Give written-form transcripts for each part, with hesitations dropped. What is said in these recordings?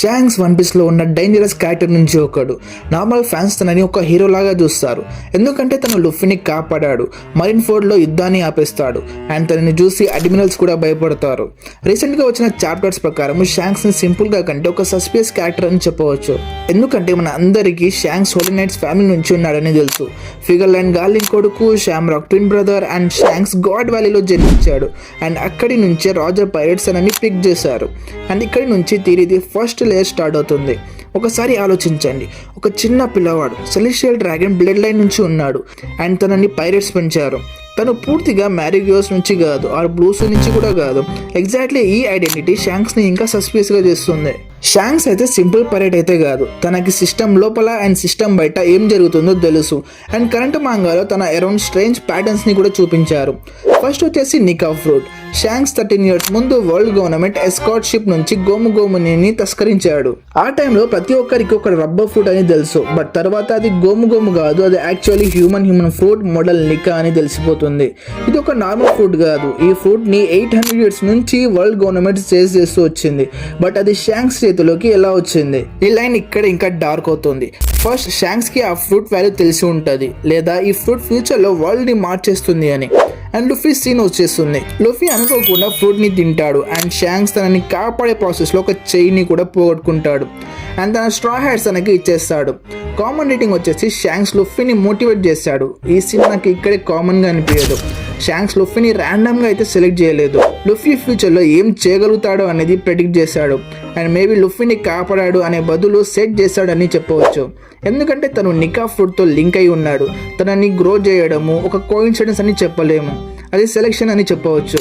Shanks one piece లో ఉన్న dangerous character నుంచి ఒకడు. నార్మల్ ఫ్యాన్స్ తనని ఒక హీరో లాగా చూస్తారు, ఎందుకంటే తను లుఫీని కాపాడాడు, మరిన్ ఫోర్డ్ లో యుద్ధాన్ని ఆపేస్తాడు అండ్ తనని చూసి అడ్మిరల్స్ కూడా భయపడతారు. రీసెంట్ గా వచ్చిన చాప్టర్స్ ప్రకారం షాంక్స్ ని సింపుల్ గా కంటే ఒక సస్పియస్ క్యారెక్టర్ అని చెప్పవచ్చు. ఎందుకంటే మన అందరికీ షాంక్స్ హోలీ నైట్స్ ఫ్యామిలీ నుంచి ఉన్నాడని తెలుసు. ఫిగర్ లైన్ గార్లింగ్ కొడుకు, Shamrock twin brother and Shanks God వ్యాలీలో జన్మించాడు అండ్ అక్కడి నుంచే రాజర్ పైరేట్స్ అని పిక్ చేశారు అండ్ ఇక్కడి నుంచి తీరిది ఫస్ట్ లేయర్ స్టార్ట్ అవుతుంది. ఒకసారి ఆలోచించండి, ఒక చిన్న పిల్లవాడు సెలెస్టియల్ డ్రాగన్ బ్లడ్ లైన్ నుంచి ఉన్నాడు అండ్ తనని పైరేట్స్ పెంచారు. తను పూర్తిగా మ్యారిగోస్ నుంచి కాదు, ఆర్ బ్లూస్ నుంచి కూడా కాదు. ఎగ్జాక్ట్లీ ఈ ఐడెంటిటీ షాంక్స్ ని ఇంకా సస్పియస్ గా చేస్తుంది. షాంక్స్ అయితే సింపుల్ పైరేట్ అయితే కాదు, తనకి సిస్టమ్ లోపల అండ్ సిస్టమ్ బయట ఏం జరుగుతుందో తెలుసు అండ్ కరెంట్ మాంగాలో తన అరౌండ్ స్ట్రేంజ్ ప్యాటర్న్స్ ని కూడా చూపించారు. ఫస్ట్ వచ్చేసి నికా ఫ్రూట్. షాంక్స్ 13 years ముందు వరల్డ్ గవర్నమెంట్ ఎస్కాట్ షిప్ నుంచి గోముని తస్కరించాడు. ఆ టైంలో ప్రతి ఒక్కరికి ఒక రబ్బర్ ఫ్రూట్ అని తెలుసు, బట్ తర్వాత అది గోము కాదు, అది యాక్చువల్లీ హ్యూమన్ ఫ్రూట్ మోడల్ నికా అని తెలిసిపోతుంది. ఇది ఒక నార్మల్ ఫ్రూట్ కాదు, ఈ ఫ్రూట్ ని 800 years నుంచి వరల్డ్ గవర్నమెంట్ సేజ్ చేస్తూ వచ్చింది, బట్ అది షాంక్స్ చేతిలోకి ఎలా వచ్చింది? ఈ లైన్ ఇక్కడ ఇంకా డార్క్ అవుతుంది. ఫస్ట్ షాంక్స్ కి ఆ ఫ్రూట్ వాల్యూ తెలిసి ఉంటుంది, లేదా ఈ ఫ్రూట్ ఫ్యూచర్ లో వరల్డ్ ని మార్చేస్తుంది అని. అండ్ లుఫీ సీన్ వచ్చేస్తుంది. లుఫీ అనుకోకుండా ఫ్రూట్ ని తింటాడు అండ్ షాంక్స్ తనని కాపాడే ప్రాసెస్ లో ఒక చైన్ని కూడా పోగొట్టుకుంటాడు అండ్ తన స్ట్రా హ్యాట్స్ తనకి ఇచ్చేస్తాడు. కామన్ రేటింగ్ వచ్చేసి షాంక్స్ లుఫీని మోటివేట్ చేస్తాడు. ఈ సీన్ నాకు ఇక్కడే కామన్ గా అనిపించదు. షాంక్స్ లుఫీని ర్యాండమ్ గా అయితే సెలెక్ట్ చేయలేదు. లుఫీ ఫ్యూచర్ లో ఏం చేయగలుగుతాడో అనేది ప్రెడిక్ట్ చేశాడు అండ్ మేబీ లుఫీని కాపాడాడు అనే బదులు సెట్ చేశాడని చెప్పవచ్చు. ఎందుకంటే తను నికా ఫ్రూట్ తో లింక్ అయి ఉన్నాడు. తనని గ్రో చేయడము ఒక కోఇన్సిడెన్స్ అని చెప్పలేము, అది సెలెక్షన్ అని చెప్పవచ్చు.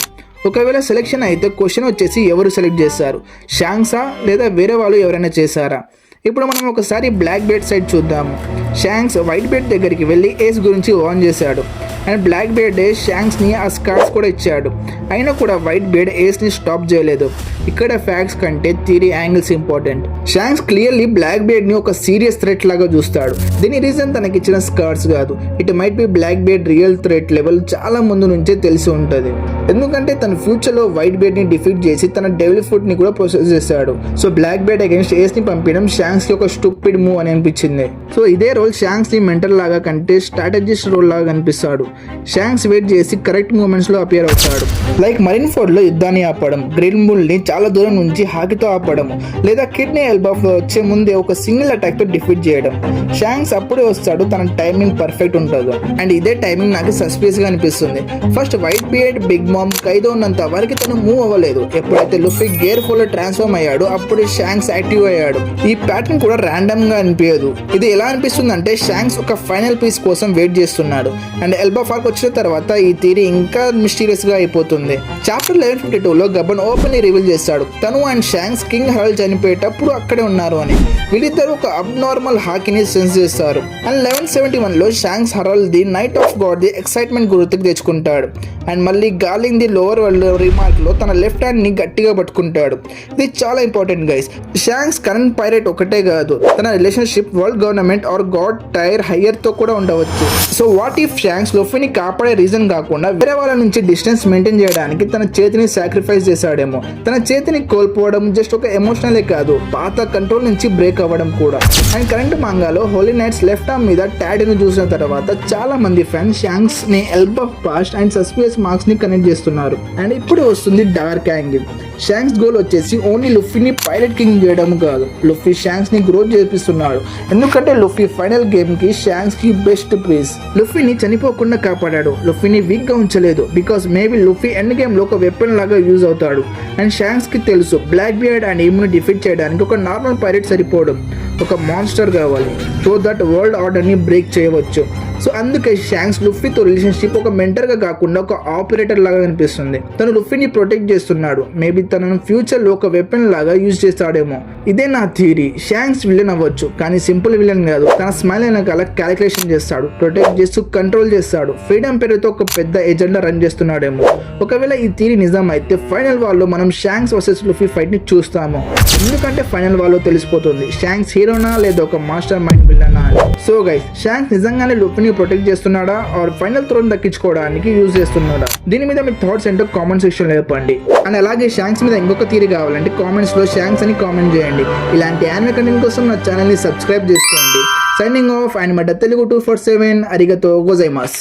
ఒకవేళ సెలెక్షన్ అయితే క్వశ్చన్ వచ్చేసి ఎవరు సెలెక్ట్ చేశారు, షాంక్సా లేదా వేరే వాళ్ళు ఎవరైనా చేశారా? ఇప్పుడు మనం ఒకసారి బ్లాక్ బెర్డ్ సైడ్ చూద్దాము. షాంక్స్ వైట్ బెర్డ్ దగ్గరికి వెళ్ళి ఏస్ గురించి వార్న్ చేశాడు అండ్ బ్లాక్ బెర్డ్ షాంక్స్ ని ఆ స్కార్స్ కూడా ఇచ్చాడు. అయినా కూడా వైట్ బెర్డ్ ఏస్ ని స్టాప్ చేయలేదు. ఇక్కడ ఫ్యాక్ట్స్ కంటే theory angles important. Shanks clearly Blackbeard ని ఒక సీరియస్ థ్రెట్ లాగా చూస్తాడు. దీని రీజన్ తనకి ఇచ్చిన స్కార్స్ కాదు, it might be Blackbeard real threat level చాలా ముందు నుంచే తెలిసి ఉంటుంది. ఎందుకంటే తన ఫ్యూచర్ లో వైట్ బెర్డ్ ని డిఫీట్ చేసి తన డెవిల్ ఫుడ్ ని కూడా ప్రొసెస్ చేశాడు. సో బ్లాక్ బెర్డ్ అగైన్స్ ఏస్ ని పంపించడం షాంక్స్ కి ఒక స్టూపిడ్ మూవ్ అని అనిపించింది. సో ఇదే రోల్ షాంక్స్ ని మెంటల్ లాగా కంటే స్ట్రాటజిస్ట్ రోల్ లాగా కనిపిస్తాడు. షాంక్స్ వెయిట్ చేసి కరెక్ట్ మూమెంట్స్ లో అపియర్ అవుతాడు. లైక్ మరిన్ ఫోర్డ్ లో యుద్ధాన్ని ఆపడం, గ్రిల్ బుల్ ని చాలా దూరం నుంచి హాకితో ఆపడం, లేదా కిడ్నీ ఎల్బాఫ్ లో వచ్చే ముందే ఒక సింగిల్ అటాక్ తో డిఫీట్ చేయడం. షాంక్స్ అప్పుడే వస్తాడు, తన టైమింగ్ పర్ఫెక్ట్ ఉంటుంది అండ్ ఇదే టైమింగ్ నాకు సస్పియస్ గా అనిపిస్తుంది. First Whitebeard Big Mom Kaido ఉన్నంత వరకు తను మూవ్ అవ్వలేదు. ఎప్పుడైతే లుఫీ గేర్ ఫోర్ లో ట్రాన్స్ఫార్మ్ అయ్యాడు అప్పుడు షాంక్స్ యాక్టివ్ అయ్యాడు. ఈ ప్యాటర్న్ కూడా ర్యాండమ్ గా అనిపించదు. ఇది ఎలా అనిపిస్తుంది అంటే షాంక్స్ ఒక ఫైనల్ పీస్ కోసం వెయిట్ చేస్తున్నాడు అండ్ ఎల్బాఫ్ ఆర్క్ వచ్చిన తర్వాత ఈ థియరీ ఇంకా మిస్టీరియస్ గా అయిపోతుంది. చాప్టర్ 1152 లో గబన్ ఓపెన్ రివీల్ చేస్తాడు తను అండ్ షాంక్స్ కింగ్ హరల్ చనిపోయేటప్పుడు అక్కడే ఉన్నారు అని. వీళ్ళిద్దరు ఒక అబ్నార్మల్ హాకీని సెన్స్ చేస్తారు అండ్ 1171 లో Shanks Harald the Knight of God the excitement గుర్తుకు తెచ్చుకుంటాడు అండ్ మళ్ళీ Garling the lower world remark లో తన లెఫ్ట్ హ్యాండ్ ని గట్టిగా పట్టుకుంటాడు. ఇది చాలా important guys. Shanks current pirate ఒకటే కాదు, తన relationship world government or God tier higher తో కూడా ఉండవచ్చు. సో వాట్ ఇఫ్ షాంక్స్ లుఫీని కాపాడే రీజన్ కాకుండా వేరే వాళ్ళ నుంచి డిస్టెన్స్ మెయింటైన్ చేయడానికి తన చేతిని సాక్రిఫైస్ చేశాడేమో. తన చేతిని కోల్పోవడం జస్ట్ ఒక ఎమోషనలే కాదు, పాత కంట్రోల్ నుంచి బ్రేక్ అవ్వడం కూడా. అండ్ కరెంట్ మాంగాలో హోలీ నైట్స్ లెఫ్ట్ ఆర్మ్ మీద టాటూని చూసిన తర్వాత చాలా మంది ఫ్యాన్స్ షాంక్స్ ని Elbaf past and suspicious marks ని కనెక్ట్ చేస్తున్నారు. అండ్ ఇప్పుడు వస్తుంది డార్క్ యాంగిల్. షాంక్స్ గోల్ వచ్చేసి ఓన్లీ లుఫీని పైరేట్ కింగ్ చేయడం కాదు, లుఫీ షాంక్స్ ని గ్రోత్ చేపిస్తున్నాడు. ఎందుకంటే లుఫీ ఫైనల్ గేమ్ కి షాంక్స్ కి బెస్ట్ ప్రైజ్. లుఫీని చనిపోకుండా కాపాడాడు, లుఫీని వీక్ గా ఉంచలేదు. Because maybe Luffy end game లో ఒక వెపన్ లాగా యూజ్ అవుతాడు అండ్ షాంక్స్ కి తెలుసు బ్లాక్ బియర్డ్ అండ్ ఈమ్ని డిఫీట్ చేయడానికి ఒక నార్మల్ పైరేట్ సరిపోవడం, ఒక మాన్స్టర్ కావాలి సో దట్ వరల్డ్ ఆర్డర్ ని బ్రేక్ చేయవచ్చు. సో అందుకే షాంక్స్ లుఫీతో రిలేషన్షిప్ ఒక మెంటర్ గా కాకుండా ఒక ఆపరేటర్ లాగా కనిపిస్తుంది. తను లుఫీని ప్రొటెక్ట్ చేస్తున్నాడు, మేబీ తనను ఫ్యూచర్ లో ఒక వెపన్ లాగా యూజ్ చేస్తాడేమో. ఇదే నా థియరీ. షాంక్స్ విలన్ అవ్వచ్చు కానీ సింపుల్ విలన్ కాదు. తన స్మైల్ వెనకాల క్యాలిక్యులేషన్ చేస్తాడు, ప్రొటెక్ట్ చేస్తూ కంట్రోల్ చేస్తాడు. ఫ్రీడమ్ పేరుతో ఒక పెద్ద ఎజెండా రన్ చేస్తున్నాడేమో. ఒకవేళ ఈ థియరీ నిజం అయితే ఫైనల్ వాల్లో మనం షాంక్స్ వర్సెస్ లుఫీ ఫైట్ ని చూస్తాము. ఎందుకంటే ఫైనల్ వాల్లో తెలిసిపోతుంది షాంక్స్ హీరో హీరోనా లేదా ఒక మాస్టర్ మైండ్ విలనా అని. సో గైస్, షాంక్స్ నిజంగానే లుఫీని ప్రొటెక్ట్ చేస్తున్నాడా ఆర్ ఫైనల్ థ్రోన్ దక్కించుకోవడానికి యూజ్ చేస్తున్నాడా? దీని మీద మీ థాట్స్ ఏంటో కామెంట్ సెక్షన్ లో చెప్పండి. అండ్ అలాగే షాంక్స్ మీద ఇంకొక థియరీ కావాలంటే కామెంట్స్ లో షాంక్స్ అని కామెంట్ చేయండి. ఇలాంటి యానిమే కంటెంట్ కోసం నా ఛానల్ ని సబ్స్క్రైబ్ చేసుకోండి. సైనింగ్ ఆఫ్ అండ్ మడ్డ తెలుగు 247 అరిగతో గోజైమాస్.